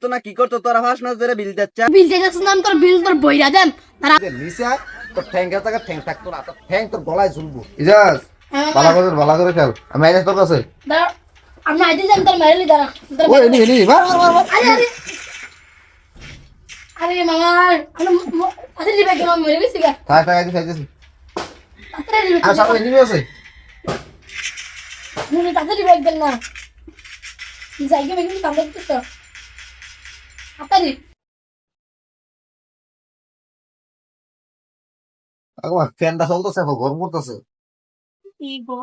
তো না কি করতো তোরা ফাঁস মাস ধরে বিল দিচ্ছা বিল দিতেছ না তোর বিল তোর বইরা দেন তারা নিচে তোর ঠ্যাঙ্গের জায়গা ঠ্যাং থাকতো না, তোর ঠ্যাং তোর গলায় ঝুলবো। ইজাজ ভালো করে খেল, আমি আইনে তোর কাছে। দাঁড়া আমি আইতে যাম তোর মারলি দাঁড়া ওই এনি মার মার মার। আরে আরে আরে মামা আমি আরে দিবে কেন মরে গেছি গা থাক থাক আইতে খাইতেছি। আরে দিবে আর সামনে এনিমি আছে। মুনি তাতে দিবে একদম না যাইকে বেগুন কাম করতেছ আতারি আগমা ফ্যানটা চলতেছে, গরম করতেছে। কি গো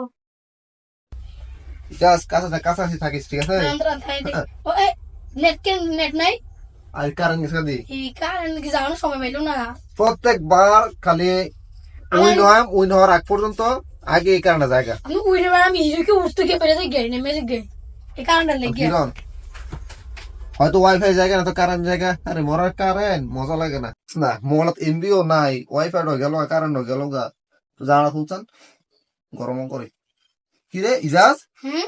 ইজাজ কাছাকাছি থাকিস, ঠিক আছে? আমরা থাই দে ও এ নেট নাই আর কারণ গেছে দি এই কারণ কি যাওয়ার সময় পাইলো না প্রত্যেকবার খালি ওই হওয়ার আগ পর্যন্ত আগে এই কারণে জায়গা আমি উইরে বার আমি ইজুকে উঠতে কে পেরে যাই না মেরে গে এই কারণটা লেগে কিরণ হয়তো ওয়াইফাই জায়গা না তো কারেন্ট জায়গা। আরে মরার কারেন্ট মজা লাগে না না মোবাইলত এমবিও নাই, ওয়াইফাই গেল কারেন্ট গেল গা জানা খুলছেন গরম করে কি রে ইজাজ হুম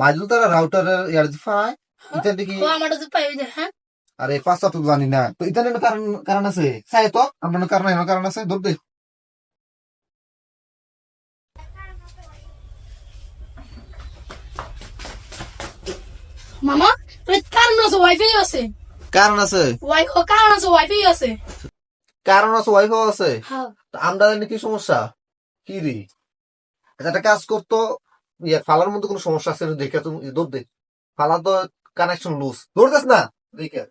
মাজুল তারা রাউটারের ইয়ার দিফাই এটা দেখি। ও আমারটা তো পাই দে হ্যাঁ আরে পাঁচটা তো জানি না তো এটা কারণ আছে চাই তো আপনার কারণ আছে ধর দে। মামা তুই কারণ আছে ওয়াইফাই আছে কারণ আছে কারণ আছে ওয়াইফাই আছে ওয়াইফাই আছে। হ্যাঁ তো আমরা জানি কি সমস্যা কি রে? আচ্ছা একটা কাজ করতো, ইয়ে ফালার মধ্যে কোনো সমস্যা আছে দেখে তুমি দৌড় দে। ফালা তো কানেকশন লুজ, দৌড় দেস না দেখে।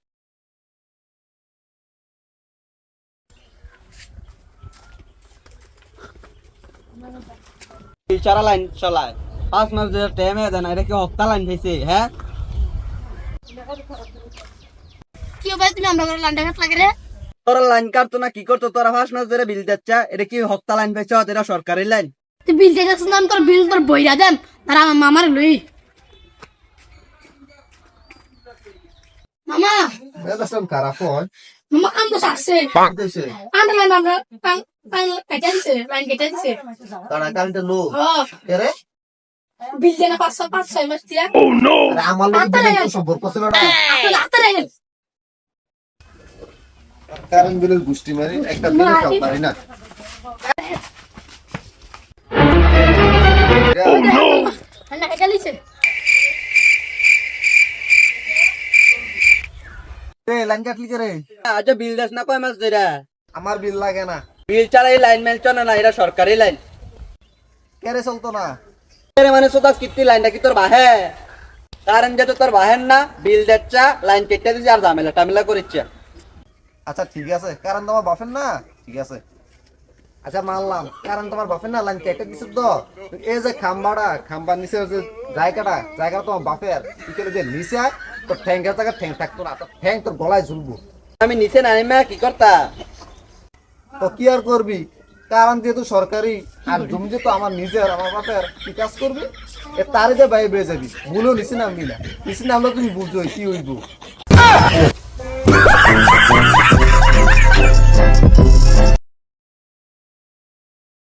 চারা লাইন চলায় 5 মাস ধরে টাইমে দেন এটা কি হপ্তা লাইন খাইছে হ্যাঁ কি ভাই তুমি আমরা করে লান্ডা ঘাট লাগে রে তোরা লাইন কাটতো না কি করতো তোরা ফাঁস মাস ধরে বিল দিচ্ছা এটা কি হপ্তা লাইন পাইছ এটা সরকারি লাইন তুই বিল দিতেছ না তোর বিল তোর বইরা দেন তারা আমার মামার লই মামা মেজাজটা খারাপ হয়। মামা আমরা আসছে দেশে আমরা লাইন আমরা কেটে দিছে লাইন কেটে দিছে তারা কারেন্টে লো হ্যাঁ কে রে? বিল দেনা 5 মাস দিয়া আরে আমার লোক তো সম্পর্ক আছে না। আপনার হাতে রাখেন কারেন্ট বিলের গুষ্টি মারি একটা দিন কাল পারি না। না কেটে দিছে এ লাইন কাটলি কে রে? আজ বিল দাস না কয় মাস ধরে আমার বিল লাগে না। বিল ছাড়া এই লাইন মেল চলে না এটা সরকারি লাইন কে রে চলতো না? মানে সোদাস কিত্তি লাইনটা কি তোর বাহে কারণ যেহেতু তোর বাহের না বিল দিচ্ছা লাইন কেটে দিচ্ছে আর ঝামেলা টামেলা করিচ্ছে আচ্ছা ঠিক আছে, কারণ তোমার বাপের না, ঠিক আছে। আচ্ছা মানলাম কারণ তোমার বাপের না, লাইন কেটে দিচ্ছে তো। এই যে খাম্বার নিচে যে জায়গাটা তোমার বাপের কি করে যে নিচে তোর ঠ্যাঙ্গের জায়গা ঠ্যাং থাকতো না, তোর ঠ্যাং তোর গলায় ঝুলবো। আমি নিচে নামিমা কি করতা তো কি আর করবি, কারণ যেহেতু সরকারি আর জমি যেহেতু আমার নিজের, আমার বাপের, কি কাজ করবি? এ তারই যে বাইরে বেয়ে যাবি, ভুলেও নিচে নামবি না। নিচে নামলে তুমি বুঝছো কি হইব।